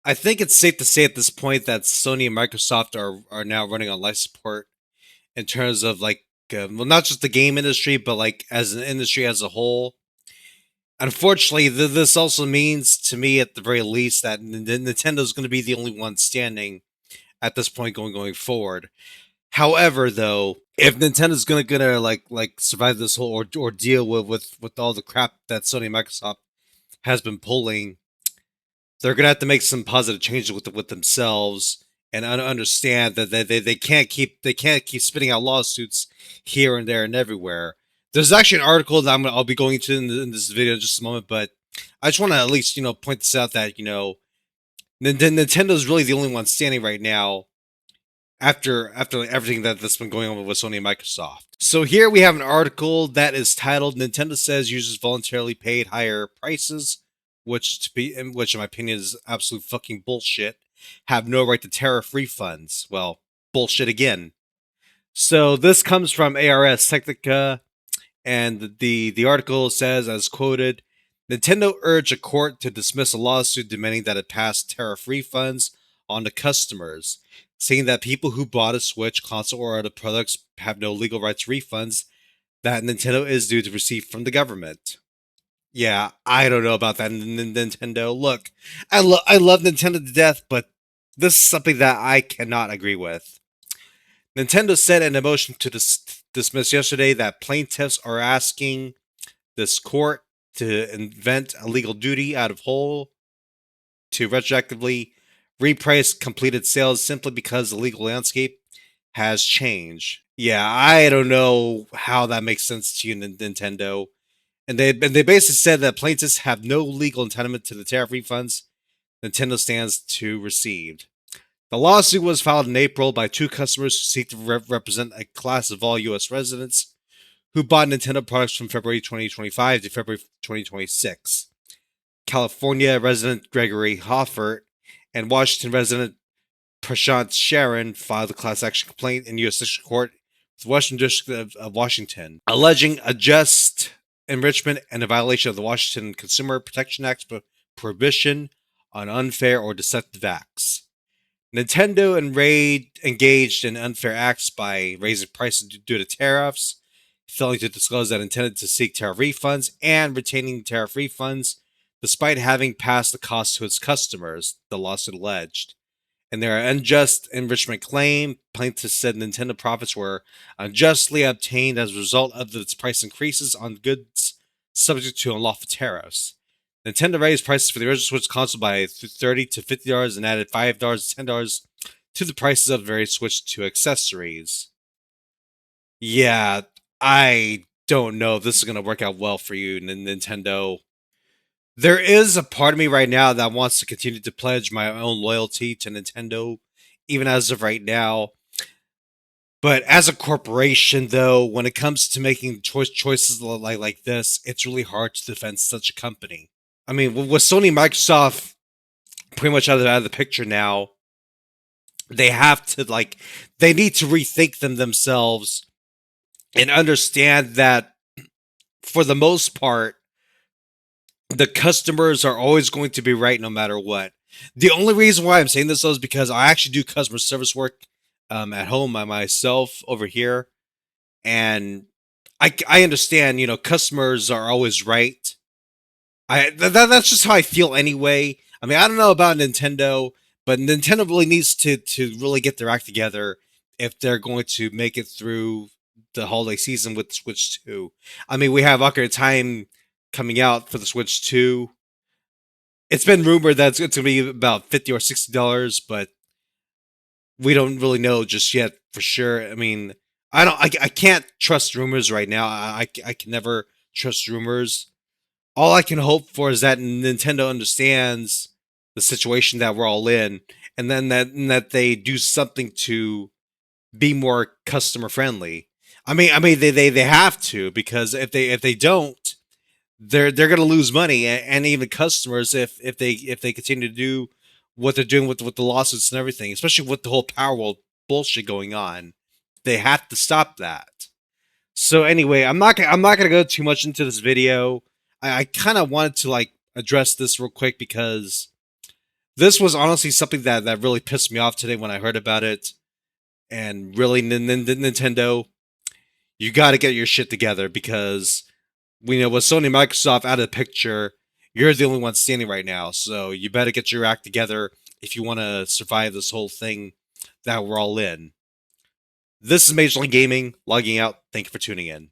I think it's safe to say at this point that Sony and Microsoft are now running on life support in terms of like, well, not just the game industry, but like as an industry as a whole. Unfortunately, this also means to me, at the very least, that Nintendo's going to be the only one standing at this point going forward. However, though, if Nintendo's gonna like survive this whole ordeal with all the crap that Sony and Microsoft has been pulling, they're gonna have to make some positive changes with themselves and understand that they can't keep spitting out lawsuits here and there and everywhere. There's actually an article that I'll be going to in this video in just a moment, but I just want to at least point this out that Nintendo's really the only one standing right now after everything that's been going on with Sony and Microsoft. So here we have an article that is titled "Nintendo says users voluntarily paid higher prices," which in my opinion is absolute fucking bullshit. Have no right to tariff refunds. Well, bullshit again. So this comes from ARS Technica, and the article says, as quoted, Nintendo urged a court to dismiss a lawsuit demanding that it pass tariff refunds on to customers, saying that people who bought a Switch console or other products have no legal right to refunds that Nintendo is due to receive from the government. Yeah, I don't know about that, Nintendo. Look, I love Nintendo to death, but this is something that I cannot agree with. Nintendo said in a motion to dismiss yesterday that plaintiffs are asking this court to invent a legal duty out of whole to retroactively reprice completed sales simply because the legal landscape has changed. Yeah, I don't know how that makes sense to you, Nintendo. And they basically said that plaintiffs have no legal entitlement to the tariff refunds Nintendo stands to receive. The lawsuit was filed in April by two customers who seek to represent a class of all U.S. residents who bought Nintendo products from February 2025 to February 2026. California resident Gregory Hoffert and Washington resident Prashant Sharon filed a class action complaint in U.S. District Court with the Western District of Washington, alleging unjust enrichment and a violation of the Washington Consumer Protection Act's prohibition on unfair or deceptive acts. Nintendo engaged in unfair acts by raising prices due to tariffs, failing to disclose that it intended to seek tariff refunds, and retaining tariff refunds despite having passed the cost to its customers, the lawsuit alleged. In their unjust enrichment claim, plaintiffs said Nintendo profits were unjustly obtained as a result of its price increases on goods subject to unlawful tariffs. Nintendo raised prices for the original Switch console by $30 to $50 and added $5 to $10 to the prices of various Switch 2 accessories. Yeah, I don't know if this is going to work out well for you, Nintendo. There is a part of me right now that wants to continue to pledge my own loyalty to Nintendo, even as of right now. But as a corporation, though, when it comes to making choices like this, it's really hard to defend such a company. I mean, with Sony and Microsoft pretty much out of the picture now, they have to they need to rethink themselves and understand that for the most part, the customers are always going to be right no matter what. The only reason why I'm saying this though is because I actually do customer service work at home by myself over here, and I understand customers are always right. That's just how I feel anyway. I mean, I don't know about Nintendo, but Nintendo really needs to really get their act together if they're going to make it through the holiday season with Switch 2. I mean, we have Ocarina of Time coming out for the Switch 2. It's been rumored that it's going to be about $50 or $60, but we don't really know just yet for sure. I mean, I can't trust rumors right now. I can never trust rumors. All I can hope for is that Nintendo understands the situation that we're all in, and then that they do something to be more customer friendly. I mean, they have to, because if they don't, they're going to lose money, and even customers if they continue to do what they're doing with the lawsuits and everything, especially with the whole Powerworld bullshit going on. They have to stop that. So anyway, I'm not gonna go too much into this video. I kind of wanted to address this real quick because This was honestly something that really pissed me off today when I heard about it. And really, Nintendo, you got to get your shit together because we know with Sony and Microsoft out of the picture, you're the only one standing right now. So you better get your act together if you want to survive this whole thing that we're all in. This is Major League Gaming, logging out. Thank you for tuning in.